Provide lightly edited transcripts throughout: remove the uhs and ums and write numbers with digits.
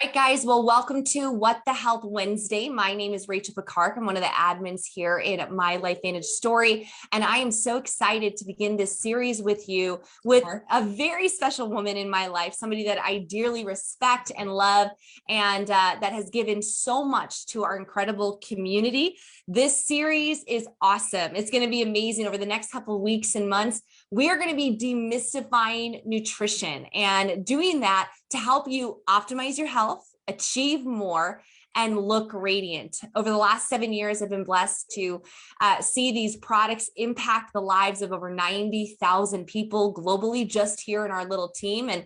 All right, guys. Well, welcome to What the Health Wednesday. My name is Rachel Picard. I'm one of the admins here in My Life Vantage Story. And I am so excited to begin this series with you with a very special woman in my life, somebody that I dearly respect and love, and that has given so much to our incredible community. This series is awesome. It's going to be amazing over the next couple of weeks and months. We are going to be demystifying nutrition and doing that to help you optimize your health, achieve more, and look radiant. Over the last 7 years, I've been blessed to see these products impact the lives of over 90,000 people globally just here in our little team, and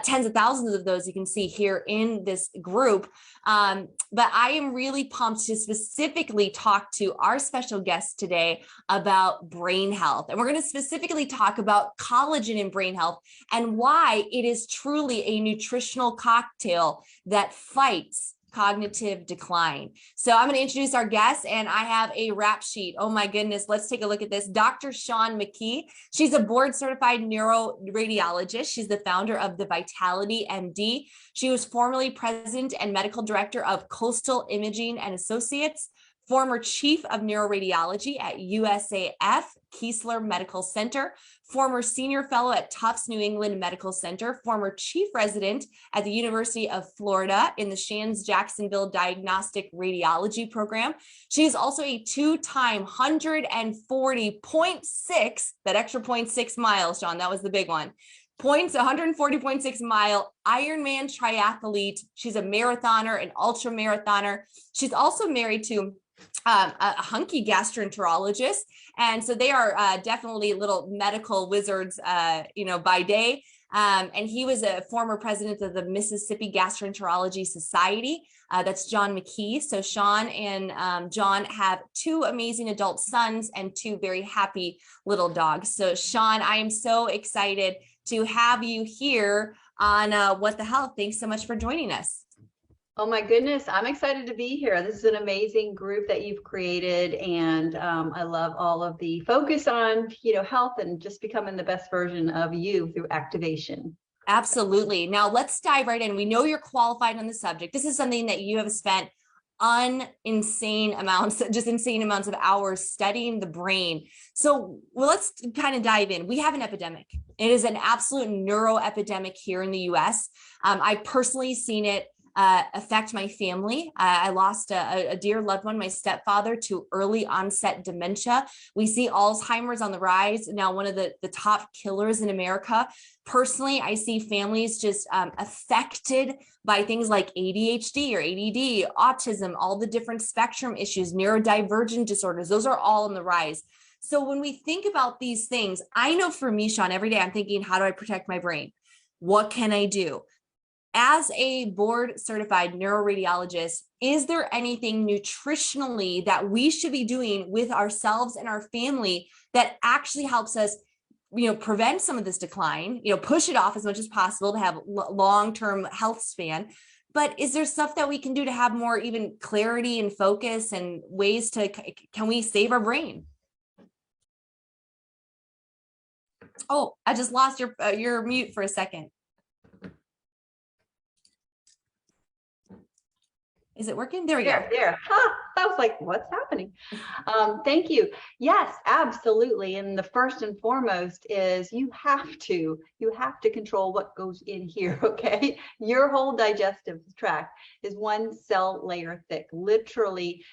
tens of thousands of those you can see here in this group. But I am really pumped to specifically talk to our special guest today about brain health. And we're going to specifically talk about collagen and brain health and why it is truly a nutritional cocktail that fights cognitive decline. So I'm going to introduce our guest, and I have a rap sheet. Oh my goodness. Let's take a look at this. Dr. Shaun McKee. She's a board certified neuroradiologist. She's the founder of the Vitality MD. She was formerly president and medical director of Coastal Imaging and Associates, former chief of neuroradiology at USAF Keesler Medical Center, former senior fellow at Tufts New England Medical Center, former chief resident at the University of Florida in the Shands Jacksonville Diagnostic Radiology Program. She is also a two-time 140.6, that extra 0.6 miles, Shaun, that was the big one. 140.6 mile Ironman triathlete. She's a marathoner, an ultra marathoner. She's also married to a hunky gastroenterologist. And so they are definitely little medical wizards, by day. And he was a former president of the Mississippi Gastroenterology Society. That's John McKee. So Shaun and John have two amazing adult sons and two very happy little dogs. So Shaun, I am so excited to have you here on What the Health. Thanks so much for joining us. Oh my goodness, I'm excited to be here. This is an amazing group that you've created, and I love all of the focus on, health and just becoming the best version of you through activation. Absolutely. Now let's dive right in. We know you're qualified on the subject. This is something that you have spent insane amounts of hours studying the brain. So let's kind of dive in. We have an epidemic. It is an absolute neuro epidemic here in the US. I personally seen it affect my family. I lost a dear loved one, my stepfather, to early onset dementia. We see Alzheimer's on the rise, now one of the top killers in America. Personally, I see families just affected by things like ADHD or ADD, autism, all the different spectrum issues, neurodivergent disorders. Those are all on the rise. So when we think about these things, I know for me, Shaun, every day I'm thinking, how do I protect my brain? What can I do? As a board certified neuroradiologist, is there anything nutritionally that we should be doing with ourselves and our family that actually helps us, prevent some of this decline, push it off as much as possible to have long-term health span? But is there stuff that we can do to have more even clarity and focus and ways can we save our brain? Oh, I just lost your mute for a second. Is it working? There we go. There. I was like, what's happening? Thank you. Yes, absolutely. And the first and foremost is you have to control what goes in here. Okay. Your whole digestive tract is one cell layer thick. Literally,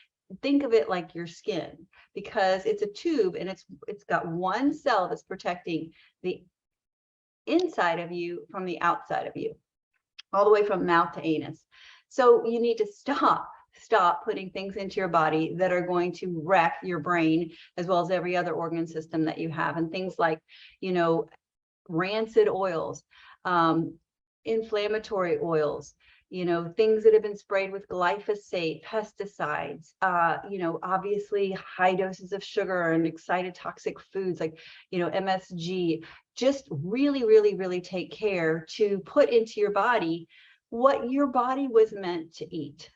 think of it like your skin, because it's a tube and it's got one cell that's protecting the inside of you from the outside of you, all the way from mouth to anus. So you need to stop putting things into your body that are going to wreck your brain, as well as every other organ system that you have. And things like, rancid oils, inflammatory oils, things that have been sprayed with glyphosate, pesticides, obviously high doses of sugar and excited toxic foods like, MSG. Just really, really, really take care to put into your body what your body was meant to eat.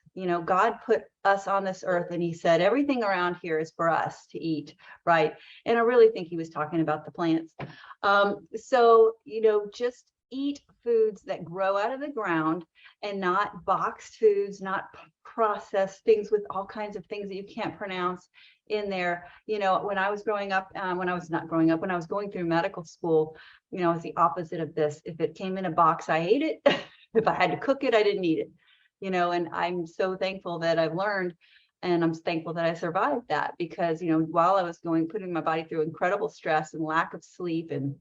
God put us on this earth and he said, everything around here is for us to eat, right? And I really think he was talking about the plants. So, just eat foods that grow out of the ground and not boxed foods, not processed things with all kinds of things that you can't pronounce in there. You know, when I was growing up, when I was not growing up, when I was going through medical school, you know, it's the opposite of this. If it came in a box, I ate it. If I had to cook it, I didn't eat it. You know, and I'm so thankful that I've learned, and I'm thankful that I survived that, because, you know, while I was putting my body through incredible stress and lack of sleep and,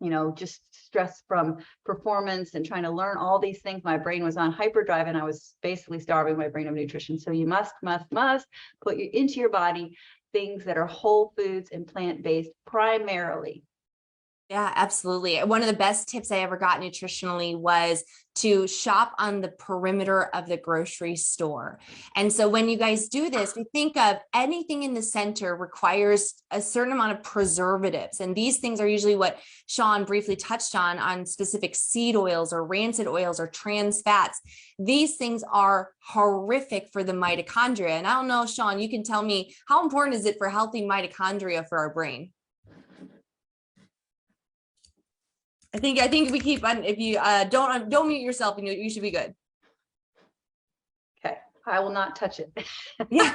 you know, just stress from performance and trying to learn all these things, my brain was on hyperdrive and I was basically starving my brain of nutrition. So you must put into your body things that are whole foods and plant-based primarily. Yeah, absolutely. One of the best tips I ever got nutritionally was to shop on the perimeter of the grocery store. And so when you guys do this, we think of anything in the center requires a certain amount of preservatives. And these things are usually what Shaun briefly touched on specific seed oils or rancid oils or trans fats. These things are horrific for the mitochondria. And I don't know, Shaun, you can tell me, how important is it for healthy mitochondria for our brain? I think we keep on. If you don't mute yourself, and you should be good. Okay, I will not touch it. Yeah.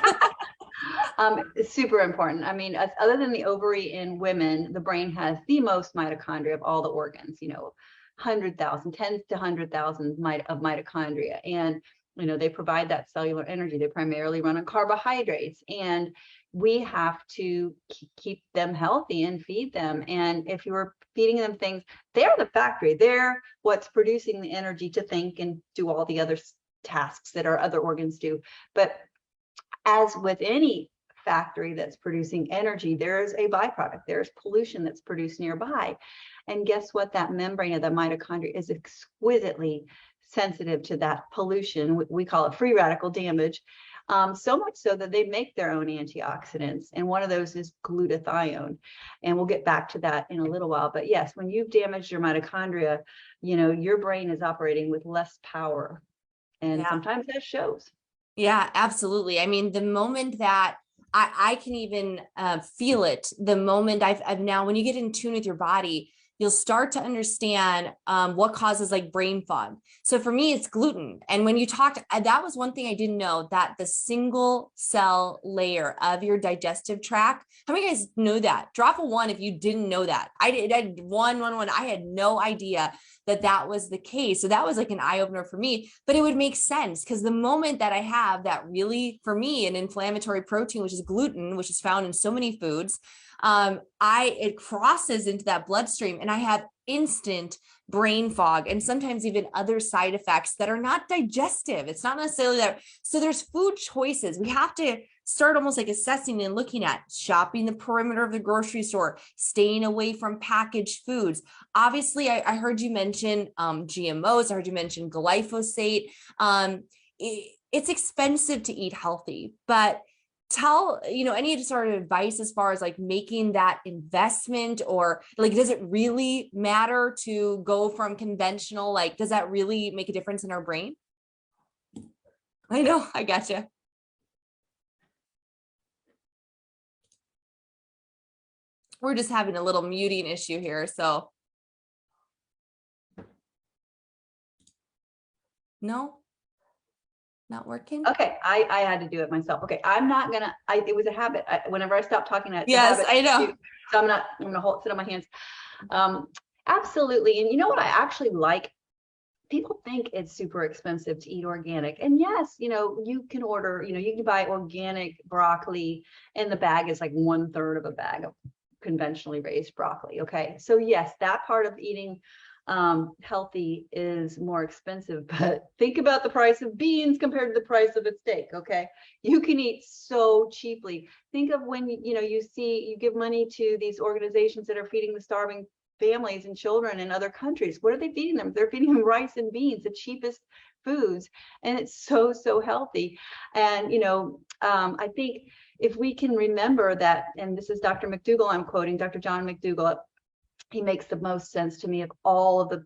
It's super important. I mean, other than the ovary in women, the brain has the most mitochondria of all the organs. You know, 100,000, tens to 100,000 of mitochondria, and you know they provide that cellular energy. They primarily run on carbohydrates, and we have to keep them healthy and feed them. And if you were feeding them things, they're the factory. They're what's producing the energy to think and do all the other tasks that our other organs do. But as with any factory that's producing energy, there's a byproduct. There's pollution that's produced nearby. And guess what? That membrane of the mitochondria is exquisitely sensitive to that pollution. We call it free radical damage. So much so that they make their own antioxidants. And one of those is glutathione. And we'll get back to that in a little while. But yes, when you've damaged your mitochondria, you know, your brain is operating with less power. And sometimes that shows. Yeah, absolutely. I mean, the moment that I can even feel it, the moment I've now, when you get in tune with your body, you'll start to understand what causes like brain fog. So for me, it's gluten. And when you talked, that was one thing I didn't know, that the single cell layer of your digestive tract, how many guys know that? Drop a 1 if you didn't know that. I did 1. I had no idea that was the case. So that was like an eye opener for me, but it would make sense because the moment that I have that, really, for me, an inflammatory protein, which is gluten, which is found in so many foods, it crosses into that bloodstream and I have instant brain fog and sometimes even other side effects that are not digestive. It's not necessarily that. So there's food choices. We have to start almost like assessing and looking at shopping the perimeter of the grocery store, staying away from packaged foods. Obviously, I heard you mention GMOs. I heard you mention glyphosate. It's expensive to eat healthy, but tell, any sort of advice as far as like making that investment, or like, does it really matter to go from conventional? Like, does that really make a difference in our brain? I know, I gotcha. We're just having a little muting issue here, so. No? Not working? Okay, I had to do it myself. Okay, I'm not gonna, it was a habit. Whenever I stop talking, it's yes, a habit I know. So I'm gonna sit on my hands. Absolutely. And you know what I actually like? People think it's super expensive to eat organic. And yes, you can order, you can buy organic broccoli and the bag is like 1/3 of a bag of conventionally raised broccoli. Okay. So yes, that part of eating healthy is more expensive, but think about the price of beans compared to the price of a steak. Okay. You can eat so cheaply. Think of when, you give money to these organizations that are feeding the starving families and children in other countries. What are they feeding them? They're feeding them rice and beans, the cheapest foods. And it's so, so healthy. And, I think if we can remember that, and this is Dr. McDougall, I'm quoting Dr. John McDougall, he makes the most sense to me of all of the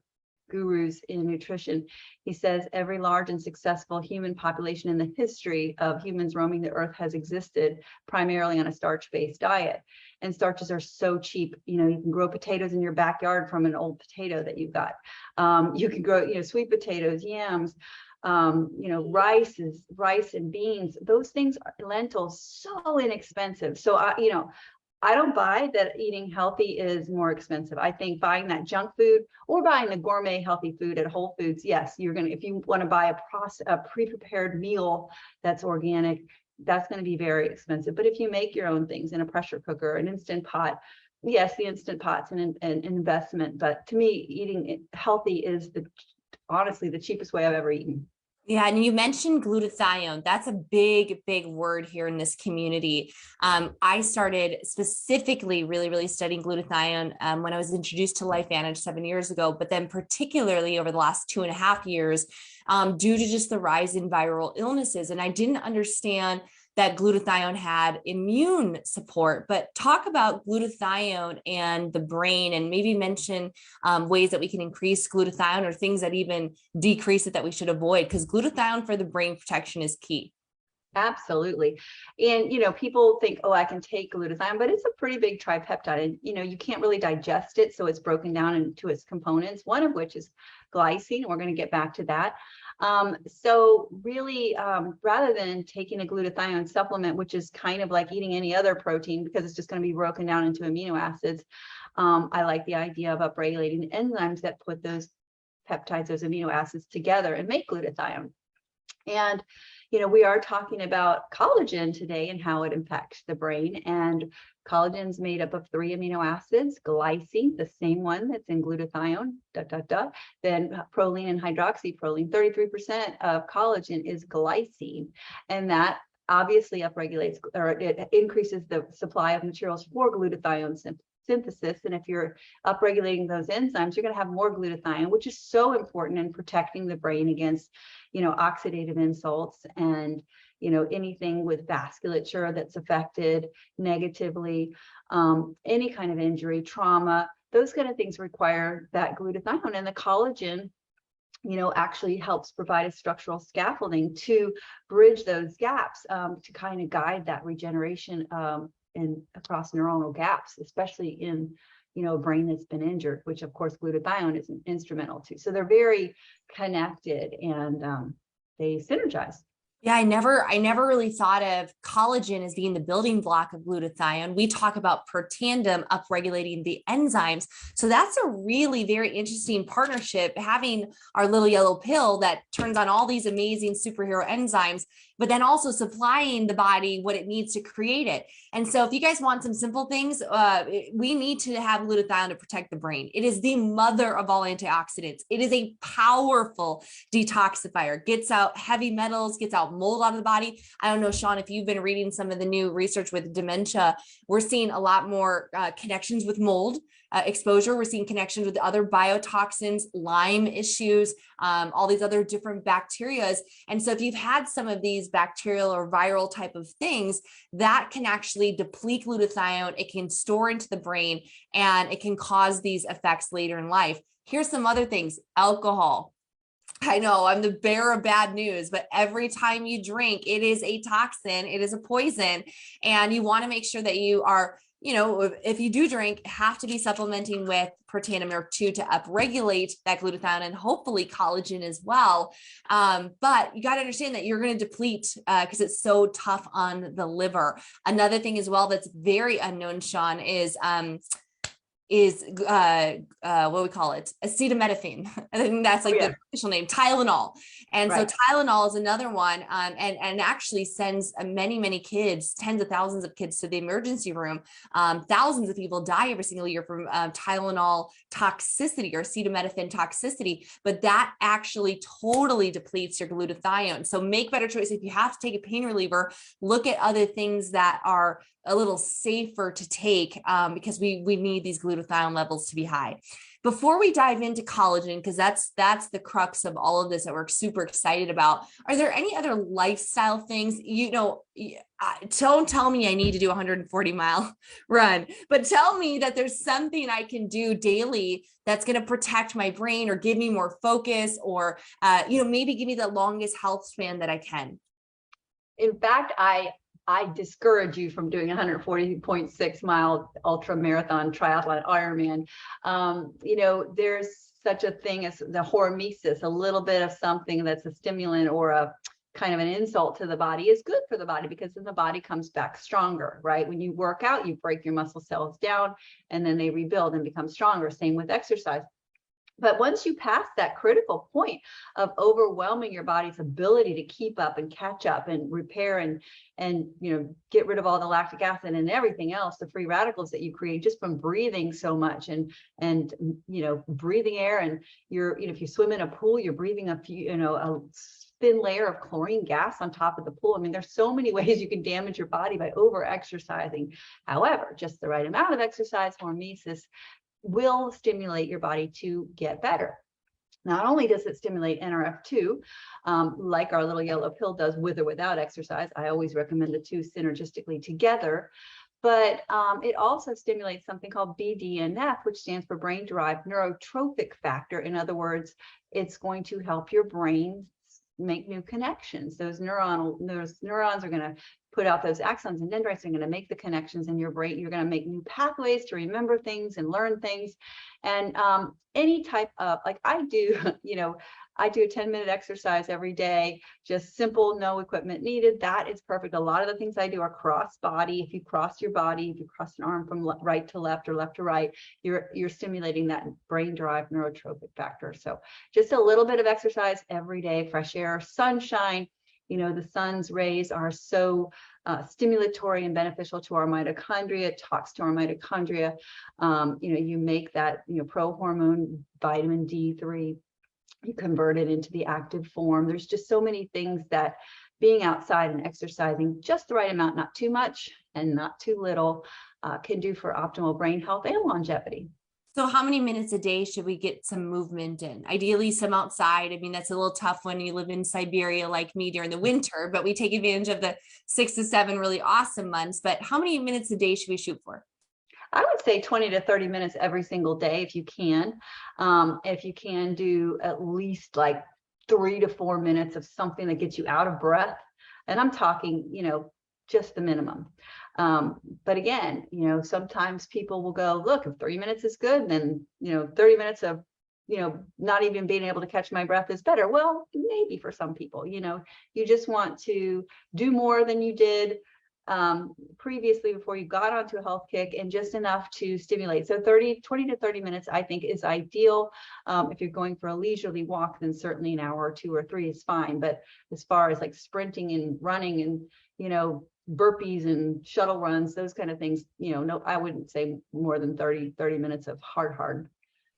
gurus in nutrition. He says every large and successful human population in the history of humans roaming the earth has existed primarily on a starch-based diet. and starches are so cheap. You can grow potatoes in your backyard from an old potato that you've got. You can grow, sweet potatoes, yams, rice and beans. Those things lentils, so inexpensive. So I don't buy that eating healthy is more expensive. I think buying that junk food or buying the gourmet healthy food at Whole Foods, yes, if you want to buy a pre-prepared meal that's organic, that's going to be very expensive. But if you make your own things in a pressure cooker, an Instant Pot, yes, the Instant Pot's an investment. But to me, eating healthy is honestly the cheapest way I've ever eaten. Yeah, and you mentioned glutathione. That's a big, big word here in this community. I started specifically really studying glutathione when I was introduced to LifeVantage 7 years ago, but then particularly over the last 2.5 years, due to just the rise in viral illnesses. And I didn't understand that glutathione had immune support. But talk about glutathione and the brain, and maybe mention ways that we can increase glutathione or things that even decrease it that we should avoid, because glutathione for the brain protection is key. Absolutely. And, people think, oh, I can take glutathione, but it's a pretty big tripeptide. And, you can't really digest it. So it's broken down into its components, one of which is glycine. We're going to get back to that. So really, rather than taking a glutathione supplement, which is kind of like eating any other protein because it's just going to be broken down into amino acids, I like the idea of upregulating enzymes that put those peptides, those amino acids together and make glutathione. And we are talking about collagen today and how it impacts the brain. And collagen is made up of 3 amino acids: glycine, the same one that's in glutathione, then proline and hydroxyproline. 33% of collagen is glycine, and that obviously upregulates, or it increases the supply of materials for glutathione synthesis. And if you're upregulating those enzymes, you're going to have more glutathione, which is so important in protecting the brain against oxidative insults and anything with vasculature that's affected negatively, any kind of injury, trauma. Those kind of things require that glutathione, and the collagen actually helps provide a structural scaffolding to bridge those gaps, to kind of guide that regeneration and across neuronal gaps, especially in a brain that's been injured, which of course glutathione is instrumental to. So they're very connected, and they synergize. Yeah, I never really thought of collagen as being the building block of glutathione. We talk about per tandem upregulating the enzymes. So that's a really very interesting partnership, having our little yellow pill that turns on all these amazing superhero enzymes, but then also supplying the body what it needs to create it. And so if you guys want some simple things, we need to have glutathione to protect the brain. It is the mother of all antioxidants. It is a powerful detoxifier, gets out heavy metals, gets out mold out of the body. I don't know, Shaun, if you've been reading some of the new research with dementia, we're seeing a lot more connections with mold exposure. We're seeing connections with other biotoxins, Lyme issues, all these other different bacterias. And so if you've had some of these bacterial or viral type of things, that can actually deplete glutathione. It can store into the brain, and it can cause these effects later in life. Here's some other things: alcohol. I know I'm the bearer of bad news, but every time you drink, it is a toxin, it is a poison, and you want to make sure that you are, if you do drink, have to be supplementing with protandim or 2 to upregulate that glutathione and hopefully collagen as well. But you got to understand that you're going to deplete because it's so tough on the liver. Another thing as well that's very unknown, Shaun, is what we call it, acetaminophen. I think that's like the official name, Tylenol. And so Tylenol is another one, and actually sends many kids, tens of thousands of kids, to the emergency room. Thousands of people die every single year from Tylenol toxicity or acetaminophen toxicity, but that actually totally depletes your glutathione. So make better choices. If you have to take a pain reliever, look at other things that are a little safer to take, because we need these glutathione levels to be high. Before we dive into collagen, because that's the crux of all of this that we're super excited about, are there any other lifestyle things? Don't tell me I need to do a 140-mile run, but tell me that there's something I can do daily that's going to protect my brain or give me more focus, or maybe give me the longest health span that I can. In fact, I I discourage you from doing 140.6 mile ultra marathon triathlon Ironman. There's such a thing as the hormesis, a little bit of something that's a stimulant or a kind of an insult to the body is good for the body, because then the body comes back stronger, right? When you work out, you break your muscle cells down and then they rebuild and become stronger. Same with exercise. But once you pass that critical point of overwhelming your body's ability to keep up and catch up and repair and get rid of all the lactic acid and everything else, the free radicals that you create just from breathing so much and breathing air, and if you swim in a pool, you're breathing a thin layer of chlorine gas on top of the pool. I mean, there's so many ways you can damage your body by over exercising. However, just the right amount of exercise, hormesis, will stimulate your body to get better. Not only does it stimulate NRF2, like our little yellow pill does with or without exercise. I always recommend the two synergistically together. But it also stimulates something called BDNF, which stands for brain-derived neurotrophic factor. In other words, it's going to help your brain make new connections. Those neurons are going to put out those axons and dendrites, are going to make the connections in your brain. You're going to make new pathways to remember things and learn things. And any type of, like I do, I do a 10-minute exercise every day, just simple, no equipment needed. That is perfect. A lot of the things I do are cross body. If you cross your body, if you cross an arm from right to left or left to right, you're stimulating that brain-derived neurotrophic factor. So just a little bit of exercise every day, fresh air, sunshine. The sun's rays are so stimulatory and beneficial to our mitochondria, talks to our mitochondria. You make that, pro-hormone vitamin D3, you convert it into the active form. There's just so many things that being outside and exercising just the right amount, not too much and not too little, can do for optimal brain health and longevity. So how many minutes a day should we get some movement in? Ideally some outside. I mean, that's a little tough when you live in Siberia like me during the winter, but we take advantage of the 6 to 7 really awesome months. But how many minutes a day should we shoot for? I would say 20 to 30 minutes every single day if you can. If you can do at least like 3 to 4 minutes of something that gets you out of breath. And I'm talking, just the minimum. But again, sometimes people will go, look, if 3 minutes is good, then, 30 minutes of, not even being able to catch my breath is better. Well, maybe for some people, you just want to do more than you did previously before you got onto a health kick, and just enough to stimulate. So 20 to 30 minutes, I think, is ideal. If you're going for a leisurely walk, then certainly an hour or 2 or 3 is fine. But as far as like sprinting and running and, burpees and shuttle runs, those kind of things, no, I wouldn't say more than 30 minutes of hard.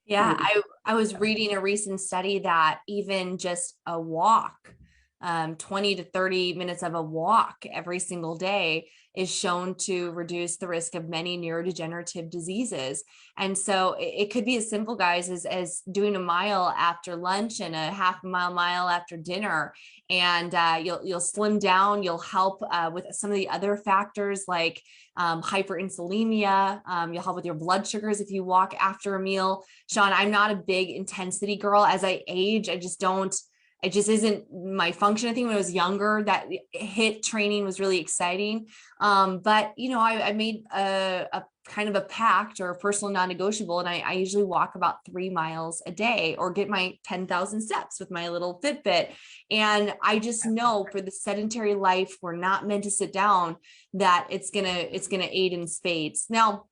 Yeah, I was reading a recent study that even just a walk, 20 to 30 minutes of a walk every single day is shown to reduce the risk of many neurodegenerative diseases. And so it could be as simple, guys, as doing a mile after lunch and a half mile after dinner. And you'll slim down, you'll help with some of the other factors like hyperinsulinemia. You'll help with your blood sugars if you walk after a meal. Shaun, I'm not a big intensity girl. As I age, it just isn't my function. I think when I was younger, that HIIT training was really exciting. But, I made a kind of a pact or a personal non-negotiable, and I usually walk about 3 miles a day or get my 10,000 steps with my little Fitbit. And I just know for the sedentary life, we're not meant to sit down, that it's gonna aid in spades. Now,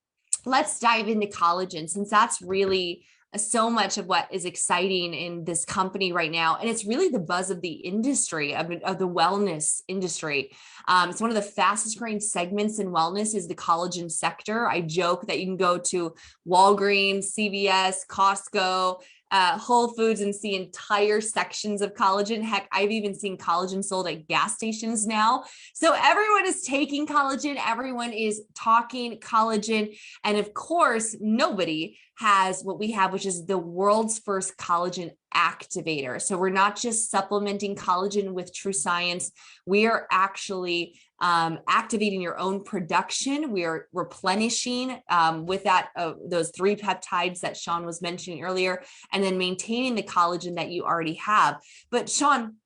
let's dive into collagen, since that's really so much of what is exciting in this company right now. And it's really the buzz of the industry, of the wellness industry. It's one of the fastest growing segments in wellness is the collagen sector. I joke that you can go to Walgreens, CVS, Costco, Whole Foods and see entire sections of collagen. Heck, I've even seen collagen sold at gas stations now. So everyone is taking collagen. Everyone is talking collagen. And of course, nobody has what we have, which is the world's first collagen activator. So we're not just supplementing collagen with true science. We are actually activating your own production. We are replenishing with that those 3 peptides that Shaun was mentioning earlier, and then maintaining the collagen that you already have. But Shaun,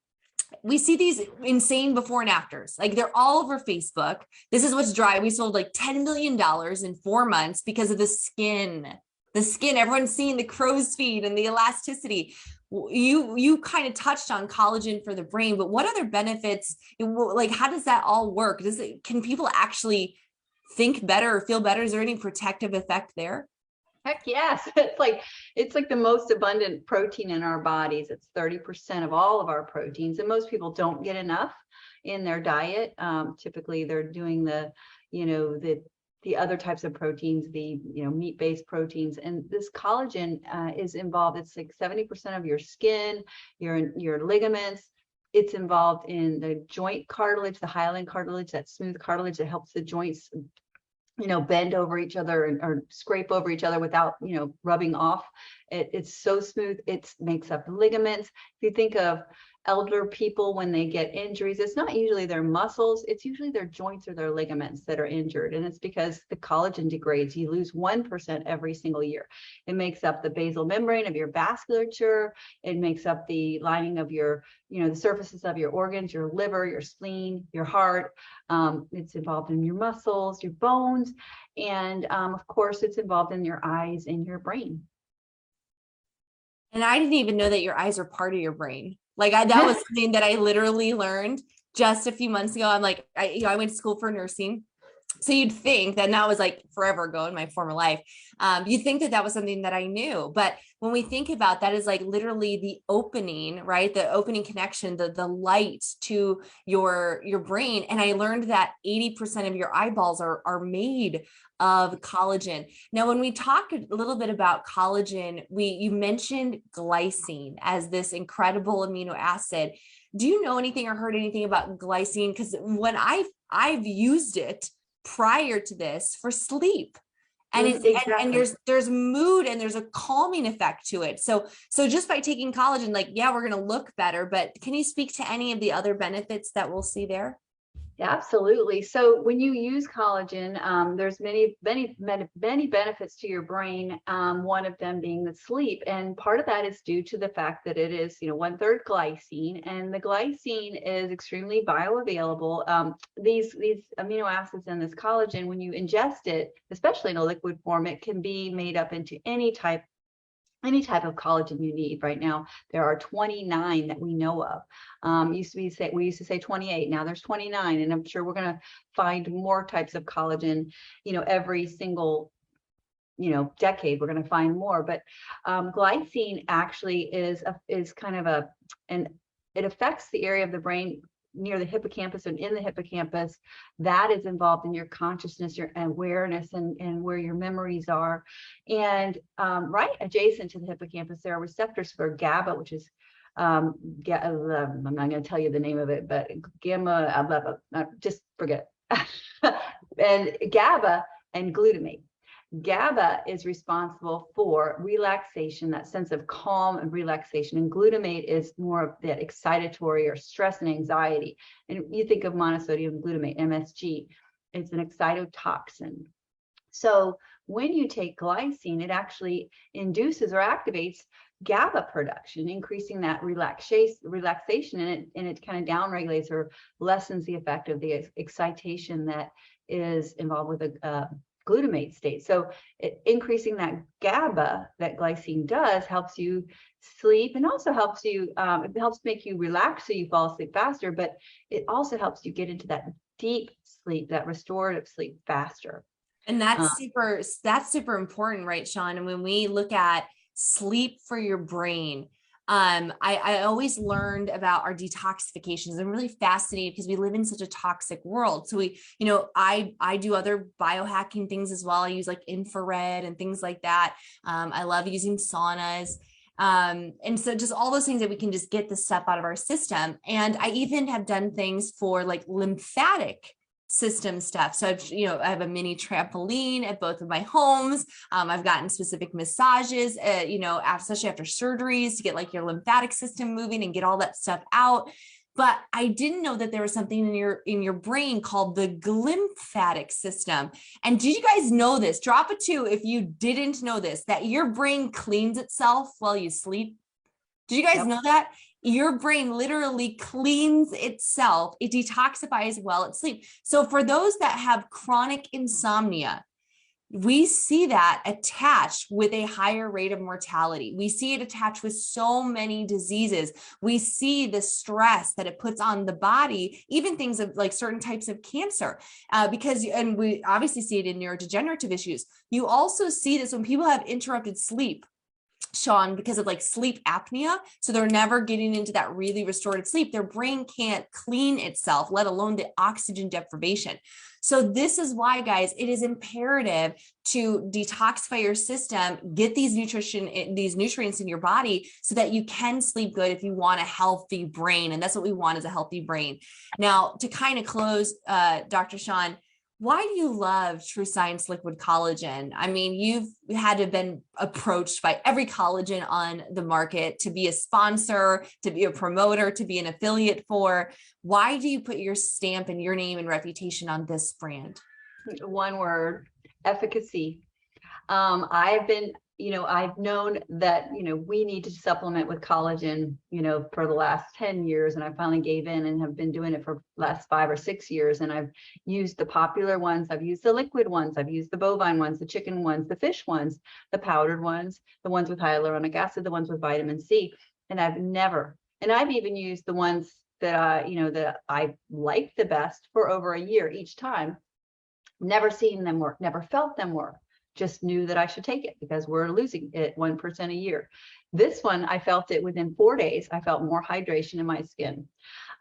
we see these insane before and afters. Like they're all over Facebook. This is what's dry. We sold like $10 million in 4 months because of the skin. The skin, everyone's seeing the crow's feet and the elasticity. You kind of touched on collagen for the brain, but what other benefits, like how does that all work? Can people actually think better or feel better? Is there any protective effect there? Heck yes. It's like the most abundant protein in our bodies. It's 30% of all of our proteins, and most people don't get enough in their diet. Typically they're doing the other types of proteins, the meat-based proteins, and this collagen is involved. It's like 70% of your skin, your ligaments. It's involved in the joint cartilage, the hyaline cartilage, that smooth cartilage that helps the joints bend over each other or scrape over each other without rubbing off. It's so smooth. It makes up ligaments. If you think of elder people, when they get injuries, it's not usually their muscles, it's usually their joints or their ligaments that are injured, and it's because the collagen degrades. You lose 1% every single year. It makes up the basal membrane of your vasculature. It makes up the lining of your the surfaces of your organs, your liver, your spleen, your heart. It's involved in your muscles, your bones, and of course it's involved in your eyes and your brain. And I didn't even know that your eyes are part of your brain. That was something that I literally learned just a few months ago. I'm like, I went to school for nursing. So you'd think that now was like forever ago in my former life. You think that was something that I knew, but when we think about that is like literally the opening, right? The opening connection, the light to your brain. And I learned that 80% of your eyeballs are made of collagen. Now, when we talk a little bit about collagen, you mentioned glycine as this incredible amino acid. Do you know anything or heard anything about glycine? Because when I've used it prior to this for sleep, and it's exactly. and there's mood and there's a calming effect to it. So just by taking collagen, we're going to look better, but can you speak to any of the other benefits that we'll see there? Yeah, absolutely. So when you use collagen, there's many benefits to your brain. One of them being the sleep, and part of that is due to the fact that it is 1/3 glycine, and the glycine is extremely bioavailable. These amino acids and this collagen, when you ingest it, especially in a liquid form, it can be made up into any type of collagen you need. Right now, there are 29 that we know of. We used to say 28. Now there's 29, and I'm sure we're going to find more types of collagen. Every single decade we're going to find more. But glycine actually is kind of and it affects the area of the brain near the hippocampus and in the hippocampus that is involved in your consciousness, your awareness, and where your memories are. And right adjacent to the hippocampus, there are receptors for GABA, which is I'm not going to tell you the name of it, but gamma, just forget it. And GABA and glutamate. GABA is responsible for relaxation, that sense of calm and relaxation, and glutamate is more of that excitatory or stress and anxiety. And you think of monosodium glutamate, MSG, it's an excitotoxin. So when you take glycine, it actually induces or activates GABA production, increasing that relaxation, and it kind of downregulates or lessens the effect of the excitation that is involved with a glutamate state. So increasing that GABA that glycine does helps you sleep, and also helps you, it helps make you relax so you fall asleep faster, but it also helps you get into that deep sleep, that restorative sleep faster. And that's super important, right, Shaun? And when we look at sleep for your brain, I always learned about our detoxifications. I'm really fascinated because we live in such a toxic world. So I do other biohacking things as well. I use like infrared and things like that. I love using saunas. And so just all those things that we can just get the stuff out of our system. And I even have done things for like lymphatic system stuff. So I have a mini trampoline at both of my homes. I've gotten specific massages, especially after surgeries, to get like your lymphatic system moving and get all that stuff out. But I didn't know that there was something in your brain called the glymphatic system. And did you guys know this? Drop a 2 if you didn't know this, that your brain cleans itself while you sleep. Did you guys know that? your brain literally cleans itself. It detoxifies well at sleep. So for those that have chronic insomnia, we see that attached with a higher rate of mortality. We see it attached with so many diseases. We see the stress that it puts on the body, even things of like certain types of cancer, and we obviously see it in neurodegenerative issues. You also see this when people have interrupted sleep, Shaun, because of like sleep apnea. So they're never getting into that really restorative sleep. Their brain can't clean itself, let alone the oxygen deprivation. So this is why, guys, it is imperative to detoxify your system, get these nutrients in your body so that you can sleep good if you want a healthy brain. And that's what we want, is a healthy brain. Now, to kind of close, Dr. Shaun, why do you love True Science Liquid Collagen? I mean, you've had to have been approached by every collagen on the market to be a sponsor, to be a promoter, to be an affiliate for. Why do you put your stamp and your name and reputation on this brand? One word: efficacy. I've known that, we need to supplement with collagen, for the last 10 years. And I finally gave in and have been doing it for the last 5 or 6 years. And I've used the popular ones. I've used the liquid ones. I've used the bovine ones, the chicken ones, the fish ones, the powdered ones, the ones with hyaluronic acid, the ones with vitamin C. And I've even used the ones that, that I liked the best for over a year each time. Never seen them work, never felt them work. Just knew that I should take it because we're losing it 1% a year. This one, I felt it within 4 days. I felt more hydration in my skin,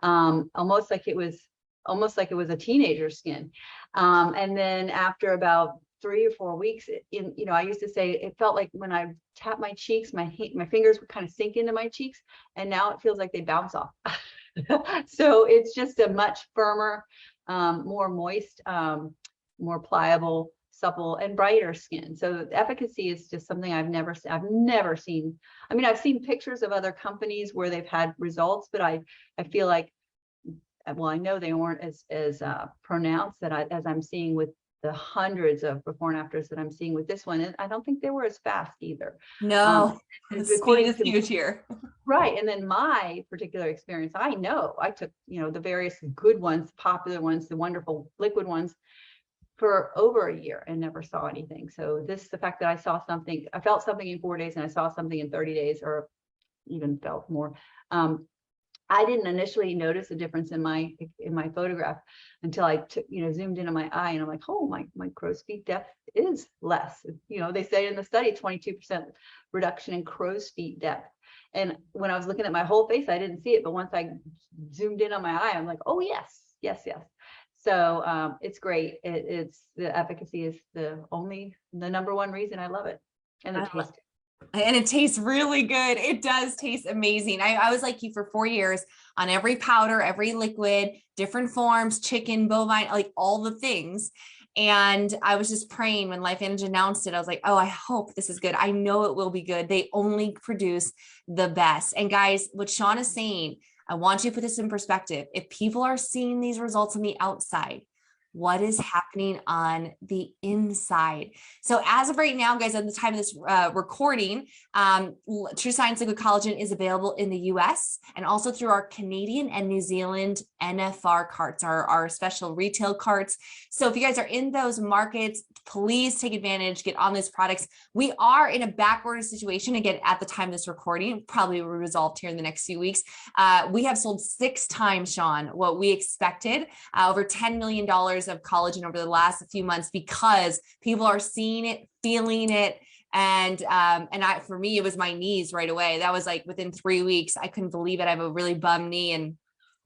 almost like it was a teenager's skin. And then after about 3 or 4 weeks, I used to say it felt like when I tap my cheeks, my fingers would kind of sink into my cheeks, and now it feels like they bounce off. So it's just a much firmer, more moist, more pliable, supple, and brighter skin. So the efficacy is just something I've never seen. I mean, I've seen pictures of other companies where they've had results, but I feel like, well, I know they weren't as pronounced as I'm seeing with the hundreds of before and afters that I'm seeing with this one. And I don't think they were as fast either. No, the speed is huge here. Right. And then my particular experience, I know I took, the various good ones, popular ones, the wonderful liquid ones, for over a year and never saw anything. So the fact that I felt something in 4 days and I saw something in 30 days, or even felt more. I didn't initially notice a difference in my photograph until I zoomed into my eye, and I'm like, oh, my crow's feet depth is less. They say in the study, 22% reduction in crow's feet depth. And when I was looking at my whole face, I didn't see it. But once I zoomed in on my eye, I'm like, oh, yes. So it's great. It's the efficacy is the number one reason I love it. And it tastes really good. It does taste amazing. I was like you for 4 years on every powder, every liquid, different forms, chicken, bovine, like all the things. And I was just praying when LifeVantage announced it. I was like, oh, I hope this is good. I know it will be good. They only produce the best. And guys, what Shaun is saying, I want you to put this in perspective. If people are seeing these results on the outside, what is happening on the inside? So as of right now, guys, at the time of this recording, True Science Liquid Collagen is available in the US and also through our Canadian and New Zealand NFR carts, our special retail carts. So if you guys are in those markets, please take advantage, get on those products. We are in a backorder situation again at the time of this recording, probably will be resolved here in the next few weeks. We have sold 6 times, Shaun, what we expected, over $10 million of collagen over the last few months, because people are seeing it, feeling it. And for me, it was my knees right away. That was like within 3 weeks. I couldn't believe it. I have a really bum knee, and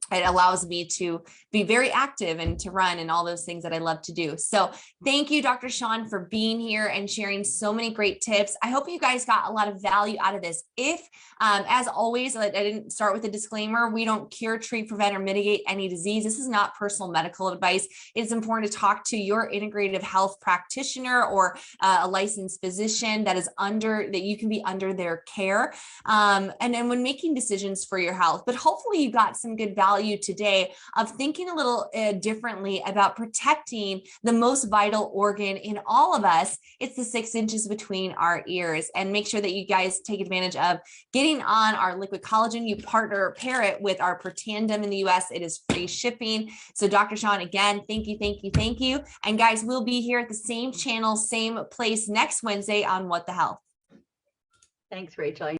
it allows me to be very active and to run and all those things that I love to do. So thank you, Dr. Shaun, for being here and sharing so many great tips. I hope you guys got a lot of value out of this. If, as always, I didn't start with a disclaimer, we don't cure, treat, prevent, or mitigate any disease. This is not personal medical advice. It's important to talk to your integrative health practitioner or a licensed physician that you can be under their care. And then when making decisions for your health, but hopefully you got some good value value today of thinking a little differently about protecting the most vital organ in all of us. It's the 6 inches between our ears. And make sure that you guys take advantage of getting on our liquid collagen. You pair it with our Protandim in the US. It is free shipping. So Dr. Shaun, again, thank you, thank you, thank you. And guys, we'll be here at the same channel, same place next Wednesday on What the Health. Thanks, Rachel.